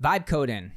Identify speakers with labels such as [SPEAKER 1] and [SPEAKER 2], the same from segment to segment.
[SPEAKER 1] Vibe coding,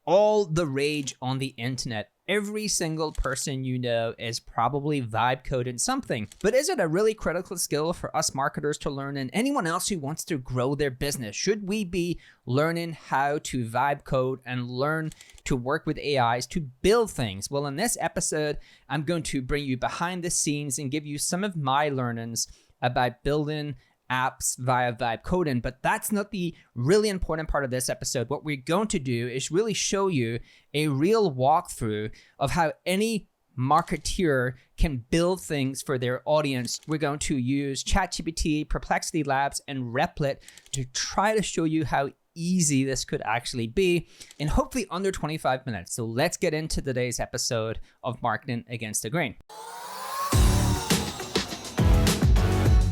[SPEAKER 1] all the rage on the internet. Every single person you know is probably vibe coding something. But is it a really critical skill for us marketers to learn, and anyone else who wants to grow their business? Should we be learning how to vibe code and learn to work with AIs to build things? Well, in this episode, I'm going to bring you behind the scenes and give you some of my learnings about building apps via vibe coding. But that's not the really important part of this episode. What we're going to do is really show you a real walkthrough of how any marketeer can build things for their audience. We're going to use ChatGPT, Perplexity Labs, and Replit to try to show you how easy this could actually be in hopefully under 25 minutes. So let's get into today's episode of Marketing Against the Grain.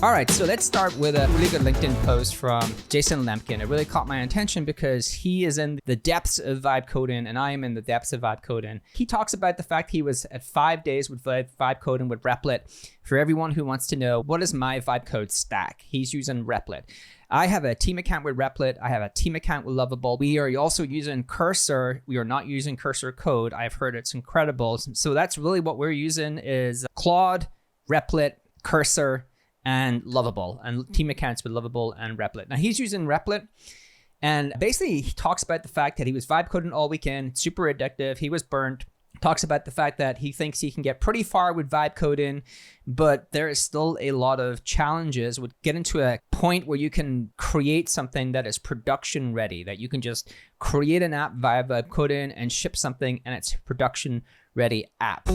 [SPEAKER 1] All right, so let's start with a really good LinkedIn post from Jason Lemkin. It really caught my attention because he is in the depths of vibe coding and I am in the depths of vibe coding. He talks about the fact he was at 5 days with vibe coding with Replit. For everyone who wants to know, what is my vibe code stack? He's using Replit. I have a team account with Replit. I have a team account with Lovable. We are also using Cursor. We are not using Cursor Code. I've heard it's incredible. So that's really what we're using is Claude, Replit, Cursor, and Lovable, and team accounts with Lovable and Replit. Now he's using Replit, and basically he talks about the fact that he was vibe coding all weekend, super addictive. He was burnt. Talks about the fact that he thinks he can get pretty far with vibe coding, but there is still a lot of challenges with getting to a point where you can create something that is production ready, that you can just create an app via vibe coding and ship something and it's a production ready app.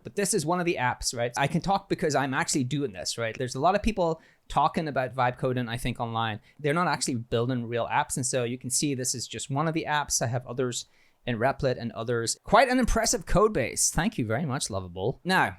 [SPEAKER 1] But this is one of the apps, right? I can talk because I'm actually doing this, right? There's a lot of people talking about vibe coding, I think, online. They're not actually building real apps. And so you can see this is just one of the apps. I have others in Replit and others. Quite an impressive code base. Thank you very much, Lovable. Now,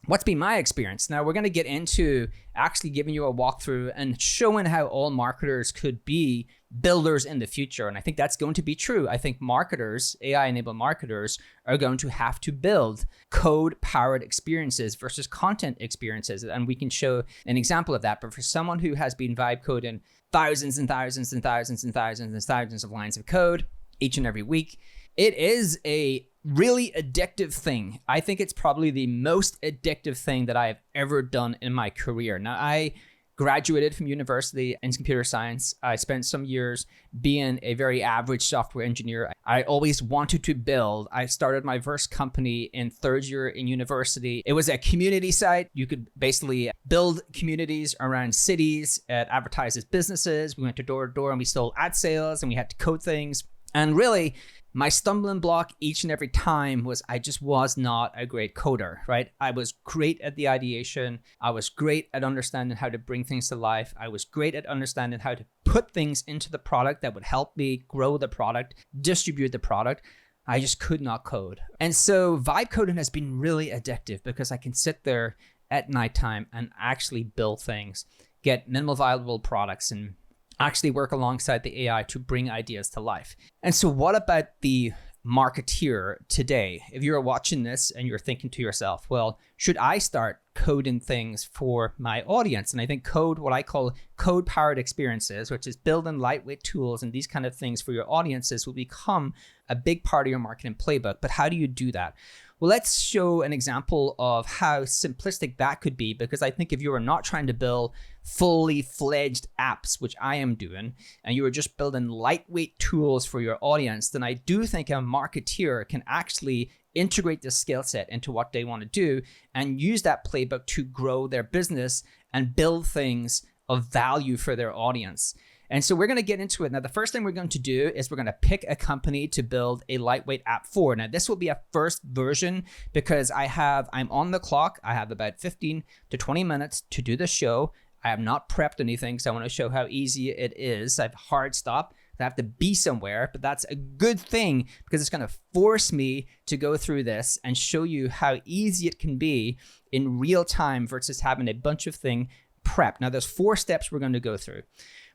[SPEAKER 1] what's been my experience? Now, we're going to get into actually giving you a walkthrough and showing how all marketers could be builders in the future. And I think that's going to be true. I think marketers, AI-enabled marketers, are going to have to build code-powered experiences versus content experiences. And we can show an example of that. But for someone who has been vibe coding thousands and thousands and thousands and thousands and thousands of lines of code each and every week, it is a really addictive thing. I think it's probably the most addictive thing that I have ever done in my career. Now, I graduated from university in computer science. I spent some years being a very average software engineer. I always wanted to build. I started my first company in third year in university. It was a community site. You could basically build communities around cities, advertise as businesses. We went to door to door and we sold ad sales and we had to code things. And really, my stumbling block each and every time was I just was not a great coder, right? I was great at the ideation. I was great at understanding how to bring things to life. I was great at understanding how to put things into the product that would help me grow the product, distribute the product. I just could not code. And so vibe coding has been really addictive because I can sit there at nighttime and actually build things, get minimal viable products, and actually work alongside the AI to bring ideas to life. And so what about the marketeer today? If you're watching this and you're thinking to yourself, well, should I start coding things for my audience? And I think code, what I call code-powered experiences, which is building lightweight tools and these kind of things for your audiences, will become a big part of your marketing playbook. But how do you do that? Well, let's show an example of how simplistic that could be, because I think if you are not trying to build fully fledged apps, which I am doing, and you are just building lightweight tools for your audience, then I do think a marketeer can actually integrate this skill set into what they want to do and use that playbook to grow their business and build things of value for their audience. And so we're going to get into it. Now, the first thing we're going to do is we're going to pick a company to build a lightweight app for. Now, this will be a first version because I'm on the clock. I have about 15 to 20 minutes to do the show. I have not prepped anything, so I want to show how easy it is. I have a hard stop. I have to be somewhere, but that's a good thing because it's going to force me to go through this and show you how easy it can be in real time versus having a bunch of things prepped. Now, there's 4 steps we're going to go through.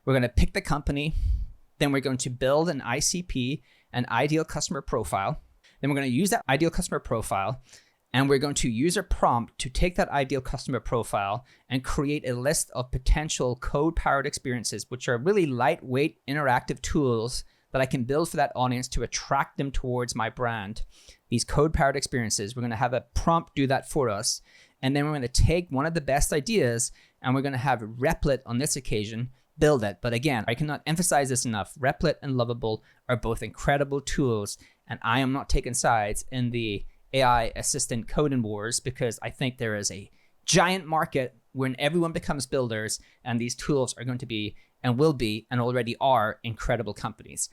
[SPEAKER 1] We're going to pick the company, then we're going to build an ICP, an ideal customer profile. Then we're going to use that ideal customer profile And we're going to use a prompt to take that ideal customer profile and create a list of potential code-powered experiences, which are really lightweight, interactive tools that I can build for that audience to attract them towards my brand. These code-powered experiences, we're going to have a prompt do that for us. And then we're going to take one of the best ideas and we're going to have Replit on this occasion build it. But again, I cannot emphasize this enough. Replit and Lovable are both incredible tools, and I am not taking sides in the AI assistant coding wars because I think there is a giant market when everyone becomes builders, and these tools are going to be and will be and already are incredible companies.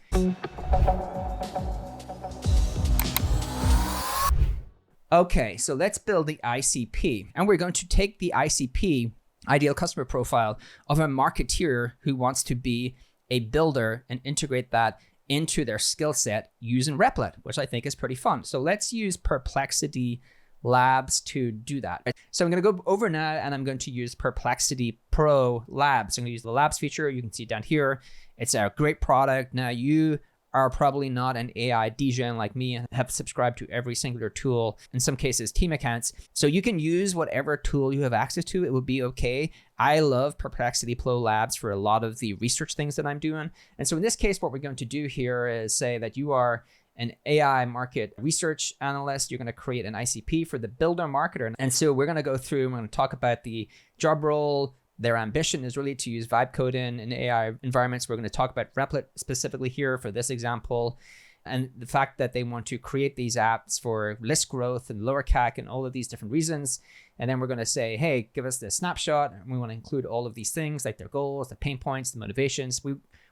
[SPEAKER 1] Okay, so let's build the ICP, and we're going to take the ICP, ideal customer profile, of a marketeer who wants to be a builder and integrate that into their skill set using Replit, which I think is pretty fun. So let's use Perplexity Labs to do that. So I'm going to go over now and I'm going to use Perplexity Pro Labs. I'm going to use the Labs feature. You can see down here. It's a great product. Now you are probably not an AI degen like me and have subscribed to every singular tool, in some cases team accounts. So you can use whatever tool you have access to. It would be okay. I love Perplexity Pro Labs for a lot of the research things that I'm doing. And so in this case, what we're going to do here is say that you are an AI market research analyst. You're going to create an ICP for the builder marketer. And so we're going to go through, we're going to talk about the job role. Their ambition is really to use vibe coding in AI environments. We're going to talk about Replit specifically here for this example. And the fact that they want to create these apps for list growth and lower CAC and all of these different reasons. And then we're going to say, hey, give us the snapshot. And we want to include all of these things like their goals, the pain points, the motivations.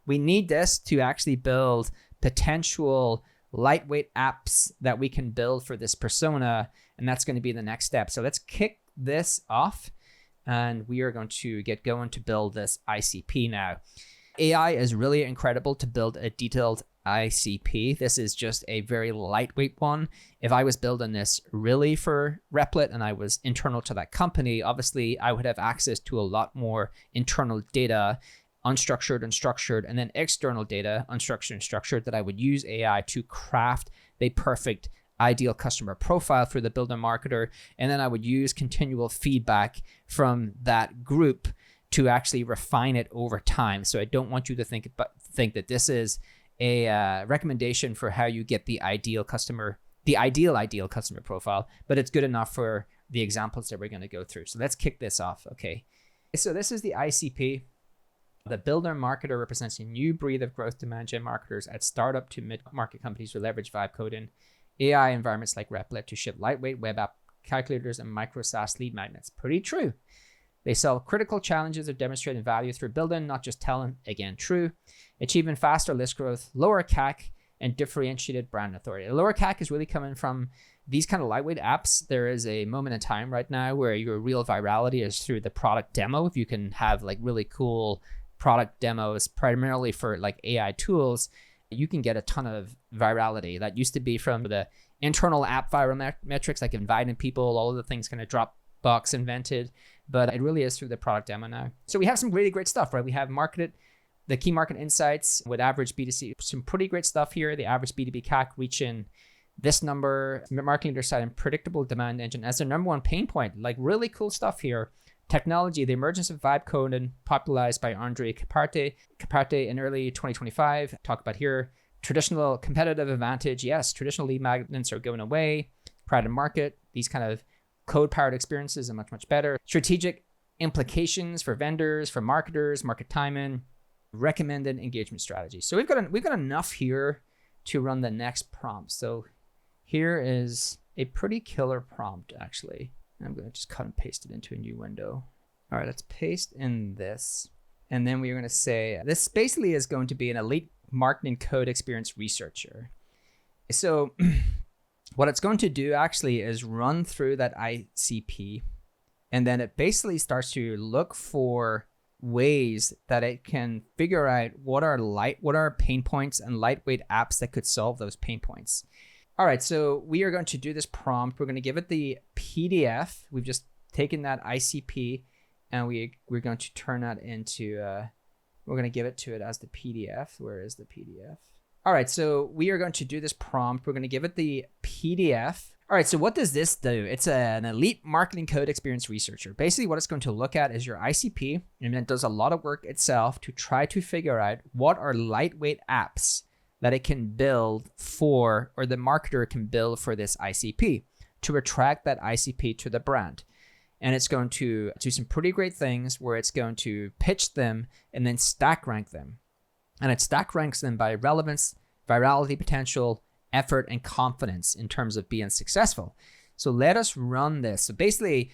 [SPEAKER 1] We need this to actually build potential lightweight apps that we can build for this persona. And that's going to be the next step. So let's kick this off. And we are going to get going to build this ICP now. AI is really incredible to build a detailed ICP. This is just a very lightweight one. If I was building this really for Replit and I was internal to that company, obviously I would have access to a lot more internal data, unstructured and structured, and then external data, unstructured and structured, that I would use AI to craft the perfect ideal customer profile for the builder marketer. And then I would use continual feedback from that group to actually refine it over time. So I don't want you to think that this is a recommendation for how you get the ideal customer profile, but it's good enough for the examples that we're going to go through. So let's kick this off. Okay. So this is the ICP. The builder marketer represents a new breed of growth demand gen marketers at startup to mid-market companies who leverage vibe coding, AI environments like Replit to ship lightweight web app calculators and micro SaaS lead magnets. Pretty true. They solve critical challenges of demonstrating value through building, not just telling. Again, true. Achieving faster list growth, lower CAC, and differentiated brand authority. The lower CAC is really coming from these kind of lightweight apps. There is a moment in time right now where your real virality is through the product demo. If you can have like really cool product demos, primarily for like AI tools, you can get a ton of virality. That used to be from the internal app viral metrics, like inviting people, all of the things kind of Dropbox invented, but it really is through the product demo now. So we have some really great stuff, right? We have the key market insights with average B2C, some pretty great stuff here. The average B2B CAC reaching this number, marketing leader citing predictable demand engine as their number one pain point. Like really cool stuff here. Technology, the emergence of vibe coding, popularized by Andre Caparte in early 2025. Talk about here. Traditional competitive advantage. Yes, traditional lead magnets are going away. Crowded market. These kind of code-powered experiences are much, much better. Strategic implications for vendors, for marketers, market timing, recommended engagement strategies. So we've got enough here to run the next prompt. So here is a pretty killer prompt, actually. I'm going to just cut and paste it into a new window. All right, let's paste in this. And then we're going to say, this basically is going to be an elite marketing code experience researcher. So what it's going to do actually is run through that ICP. And then it basically starts to look for ways that it can figure out what are pain points and lightweight apps that could solve those pain points. All right, so we are going to do this prompt. We're going to give it the PDF. We've just taken that ICP and we're going to turn that into, we're going to give it to it as the PDF. Where is the PDF? All right, so we are going to do this prompt. We're going to give it the PDF. All All right, so what does this do? It's an elite marketing code experience researcher. Basically, what it's going to look at is your ICP, and it does a lot of work itself to try to figure out what are lightweight apps that it can build for, or the marketer can build for this ICP to attract that ICP to the brand. And it's going to do some pretty great things where it's going to pitch them and then stack rank them. And it stack ranks them by relevance, virality potential, effort, and confidence in terms of being successful. So let us run this. So basically,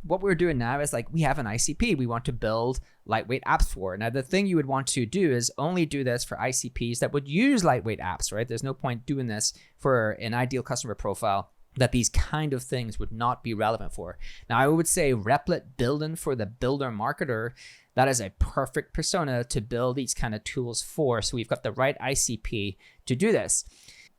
[SPEAKER 1] what we're doing now is like we have an ICP we want to build lightweight apps for. Now, the thing you would want to do is only do this for ICPs that would use lightweight apps, right? There's no point doing this for an ideal customer profile that these kind of things would not be relevant for. Now, I would say Replit building for the builder marketer, that is a perfect persona to build these kind of tools for. So we've got the right ICP to do this.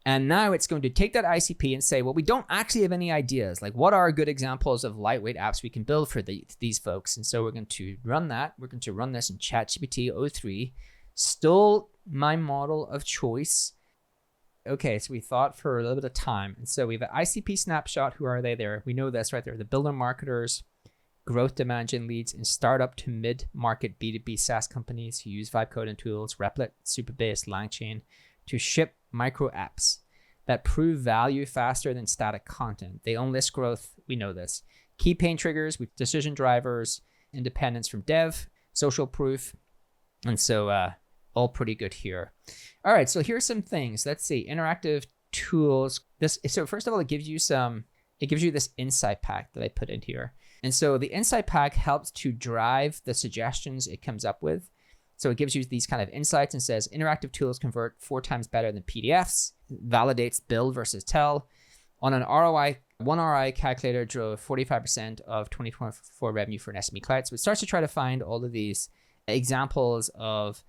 [SPEAKER 1] And now it's going to take that ICP and say, well, we don't actually have any ideas. Like, what are good examples of lightweight apps we can build for these folks? And so we're going to run that. We're going to run this in ChatGPT 03. Stole my model of choice. Okay, so we thought for a little bit of time. And so we have an ICP snapshot. Who are they there? We know this right there. The builder marketers, growth demand gen leads, and startup to mid-market B2B SaaS companies who use vibe coding tools, Replit, Supabase, LangChain, to ship micro apps that prove value faster than static content. They own list growth. We know this. Key pain triggers with decision drivers, independence from dev, social proof. And so all pretty good here. All right, so here's some things. Let's see, interactive tools. So first of all, it gives you this insight pack that I put in here. And so the insight pack helps to drive the suggestions it comes up with. So it gives you these kind of insights and says interactive tools convert 4 times better than PDFs, validates build versus tell. On an ROI, one ROI calculator drove 45% of 2024 revenue for an SME client. So it starts to try to find all of these examples of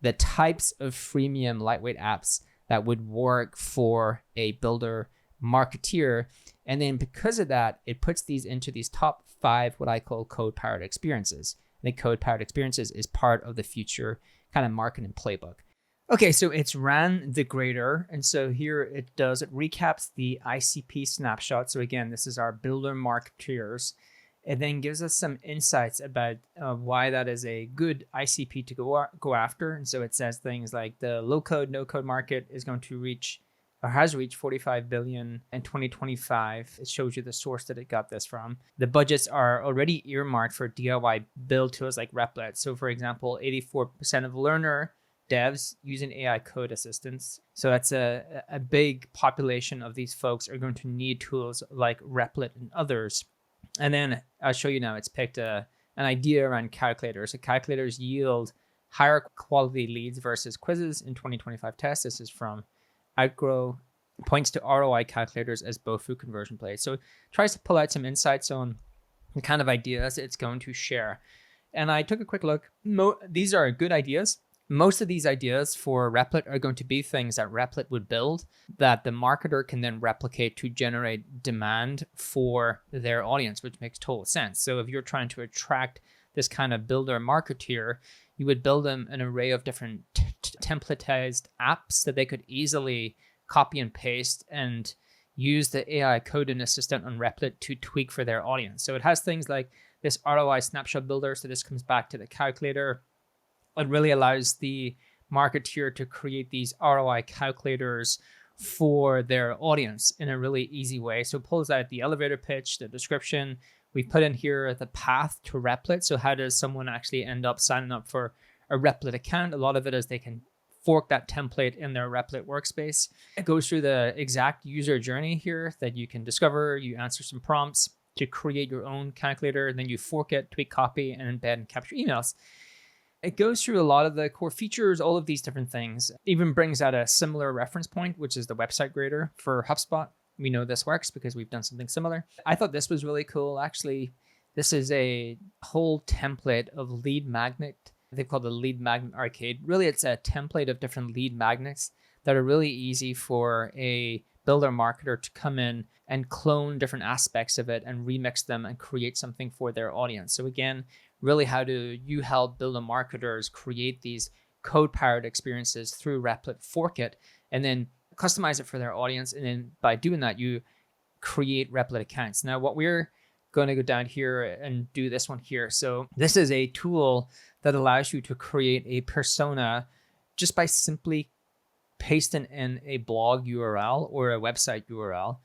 [SPEAKER 1] the types of freemium lightweight apps that would work for a builder marketeer. And then because of that, it puts these into these top 5, what I call code-powered experiences. I think code-powered experiences is part of the future kind of marketing playbook. Okay, so it's ran the grader. And so here it recaps the ICP snapshot. So again, this is our builder marketeers. It then gives us some insights about why that is a good ICP to go after. And so it says things like the low-code, no-code market is going to reach, or has reached 45 billion in 2025. It shows you the source that it got this from. The budgets are already earmarked for DIY build tools like Replit. So for example, 84% of learner devs using AI code assistants. So that's a big population of these folks are going to need tools like Replit and others. And then I'll show you now, it's picked an idea around calculators. So calculators yield higher quality leads versus quizzes in 2025 tests. This is from Outgrow, points to ROI calculators as both food conversion plays. So it tries to pull out some insights on the kind of ideas it's going to share. And I took a quick look. These are good ideas. Most of these ideas for Replit are going to be things that Replit would build that the marketer can then replicate to generate demand for their audience, which makes total sense. So if you're trying to attract this kind of builder marketeer, you would build them an array of different templatized apps that they could easily copy and paste and use the AI coding assistant on Replit to tweak for their audience. So it has things like this ROI snapshot builder. So this comes back to the calculator. It really allows the marketeer to create these ROI calculators for their audience in a really easy way. So it pulls out the elevator pitch, the description. We put in here the path to Replit. So how does someone actually end up signing up for a Replit account? A lot of it is they can fork that template in their Replit workspace. It goes through the exact user journey here that you can discover. You answer some prompts to create your own calculator, and then you fork it, tweak, copy, and embed and capture emails. It goes through a lot of the core features, all of these different things. Even brings out a similar reference point, which is the website grader for HubSpot. We know this works because we've done something similar. I thought this was really cool. Actually, this is a whole template of lead magnet. They've called the lead magnet arcade. Really, it's a template of different lead magnets that are really easy for a builder marketer to come in and clone different aspects of it and remix them and create something for their audience. So again, really, how do you help builder marketers create these code-powered experiences through Replit, fork it, and then customize it for their audience? And then by doing that, you create Replit accounts. Now, what we're going to go down here and do this one here. So this is a tool that allows you to create a persona just by simply pasting in a blog URL or a website URL.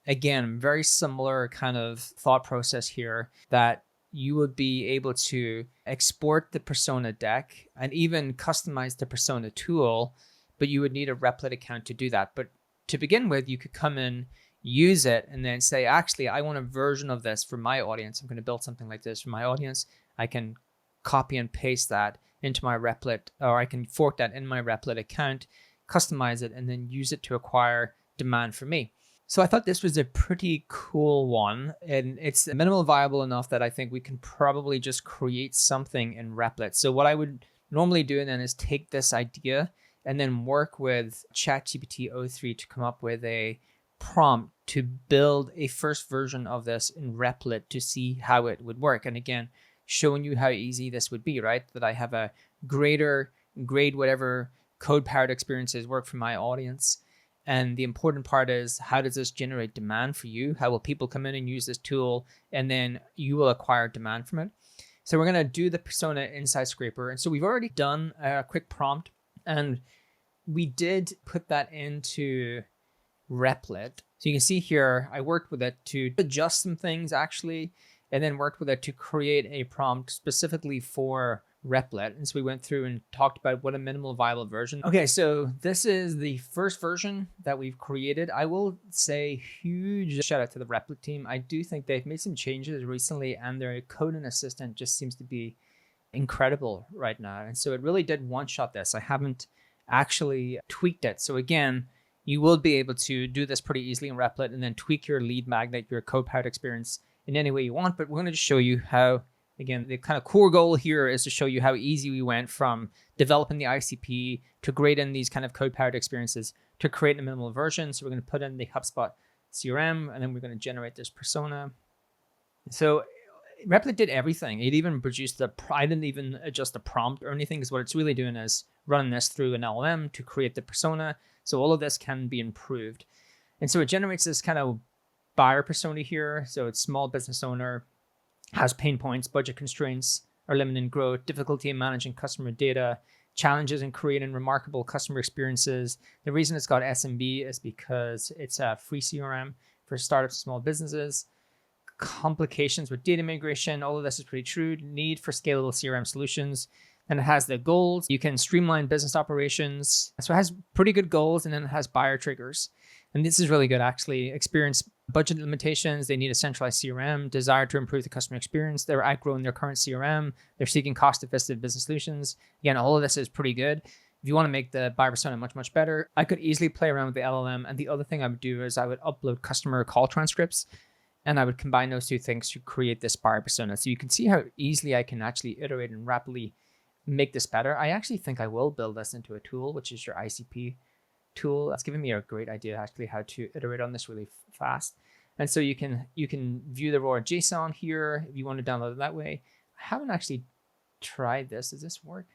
[SPEAKER 1] Again, very similar kind of thought process here, that you would be able to export the persona deck and even customize the persona tool, but you would need a Replit account to do that. But to begin with, you could come in, use it, and then say, actually, I want a version of this for my audience. I'm going to build something like this for my audience. I can copy and paste that into my Replit, or I can fork that in my Replit account, customize it, and then use it to acquire demand for me. So I thought this was a pretty cool one, and it's minimal viable enough that I think we can probably just create something in Replit. So what I would normally do then is take this idea and then work with ChatGPT o3 to come up with a prompt to build a first version of this in Replit to see how it would work. And again, showing you how easy this would be, right? That I have a grade whatever code-powered experiences work for my audience. And the important part is, how does this generate demand for you? How will people come in and use this tool? And then you will acquire demand from it. So we're going to do the persona insight scraper. And so we've already done a quick prompt, and we did put that into Replit. So you can see here, I worked with it to adjust some things actually, and then worked with it to create a prompt specifically for Replit. And so we went through and talked about what a minimal viable version. Okay, so this is the first version that we've created. I will say huge shout out to the Replit team. I do think they've made some changes recently, and their coding assistant just seems to be incredible right now. And so it really did one-shot this. I haven't actually tweaked it. So again, you will be able to do this pretty easily in Replit and then tweak your lead magnet, your code-powered experience in any way you want. But we're going to just show you how. Again, the kind of core goal here is to show you how easy we went from developing the ICP to creating these kind of code-powered experiences to create a minimal version. So we're going to put in the HubSpot CRM, and then we're going to generate this persona. So Replit did everything. It even produced I didn't even adjust the prompt or anything, because what it's really doing is running this through an LLM to create the persona. So all of this can be improved. And so it generates this kind of buyer persona here. So it's small business owner, has pain points, budget constraints, are limiting growth, difficulty in managing customer data, challenges in creating remarkable customer experiences. The reason it's got SMB is because it's a free CRM for startups and small businesses. Complications with data migration, all of this is pretty true. Need for scalable CRM solutions. And it has the goals. You can streamline business operations. So it has pretty good goals, and then it has buyer triggers. And this is really good, actually. Experience budget limitations. They need a centralized CRM. Desire to improve the customer experience. They're outgrowing their current CRM. They're seeking cost-effective business solutions. Again, all of this is pretty good. If you want to make the buyer persona much, much better, I could easily play around with the LLM. And the other thing I would do is I would upload customer call transcripts, and I would combine those two things to create this buyer persona. So you can see how easily I can actually iterate and rapidly make this better. I actually think I will build this into a tool, which is your ICP tool. That's giving me a great idea actually how to iterate on this really fast. And so you can view the raw JSON here if you want to download it that way. I haven't actually tried this. Does this work?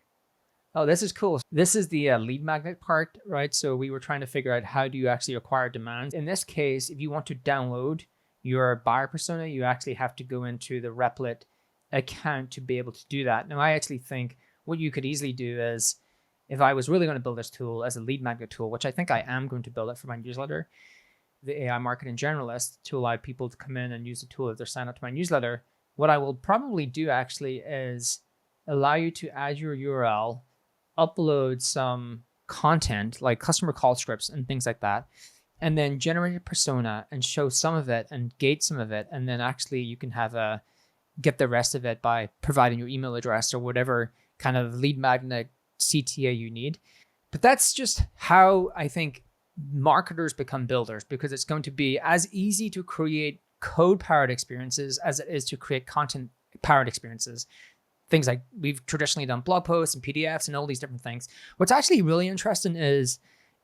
[SPEAKER 1] Oh, this is cool. This is the lead magnet part, right? So we were trying to figure out how do you actually acquire demand. In this case, if you want to download your buyer persona, you actually have to go into the Replit account to be able to do that. Now, I actually think what you could easily do is, if I was really going to build this tool as a lead magnet tool, which I think I am going to build it for my newsletter, the AI Marketing Generalist, to allow people to come in and use the tool if they're signed up to my newsletter, what I will probably do actually is allow you to add your URL, upload some content like customer call scripts and things like that, and then generate a persona and show some of it and gate some of it. And then actually you can have get the rest of it by providing your email address or whatever kind of lead magnet CTA you need. But that's just how I think marketers become builders, because it's going to be as easy to create code-powered experiences as it is to create content-powered experiences. Things like we've traditionally done blog posts and PDFs and all these different things. What's actually really interesting is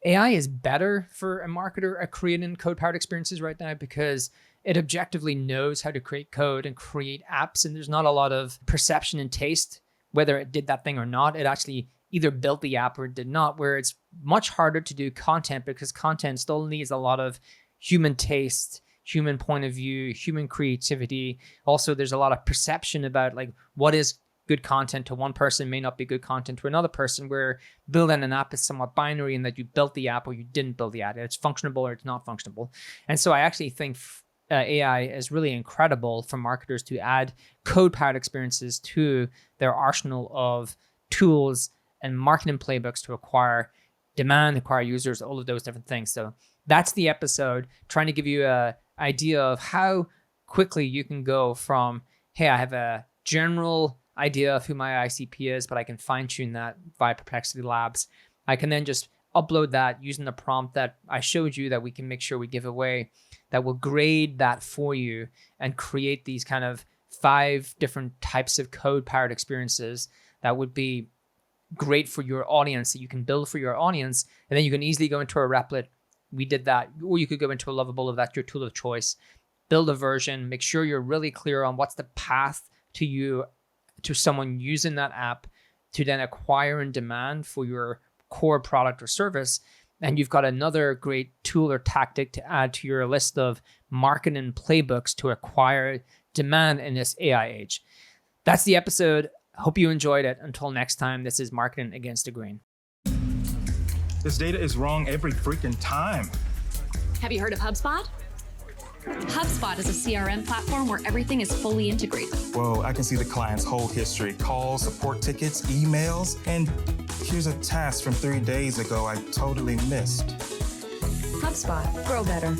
[SPEAKER 1] AI is better for a marketer at creating code-powered experiences right now, because it objectively knows how to create code and create apps, and there's not a lot of perception and taste whether it did that thing or not. It actually either built the app or it did not, where it's much harder to do content because content still needs a lot of human taste, human point of view, human creativity. Also, there's a lot of perception about like what is good content to one person may not be good content to another person, where building an app is somewhat binary in that you built the app or you didn't build the app. It's functionable or it's not functionable. And so I actually think AI is really incredible for marketers to add code-powered experiences to their arsenal of tools and marketing playbooks to acquire demand, acquire users, all of those different things. So that's the episode, trying to give you an idea of how quickly you can go from, hey, I have a general idea of who my ICP is, but I can fine tune that via Perplexity Labs. I can then just upload that using the prompt that I showed you that we can make sure we give away, that will grade that for you and create these kind of 5 different types of code-powered experiences that would be great for your audience, that you can build for your audience. And then you can easily go into a Replit. We did that. Or you could go into a Lovable if that's your tool of choice. Build a version, make sure you're really clear on what's the path to you, to someone using that app to then acquire and demand for your core product or service. And you've got another great tool or tactic to add to your list of marketing playbooks to acquire demand in this AI age. That's the episode. Hope you enjoyed it. Until next time, this is Marketing Against the Grain.
[SPEAKER 2] This data is wrong every freaking time.
[SPEAKER 3] Have you heard of HubSpot? HubSpot is a CRM platform where everything is fully integrated.
[SPEAKER 2] Whoa, I can see the client's whole history, calls, support tickets, emails, and here's a task from 3 days ago I totally missed.
[SPEAKER 3] HubSpot. Grow better.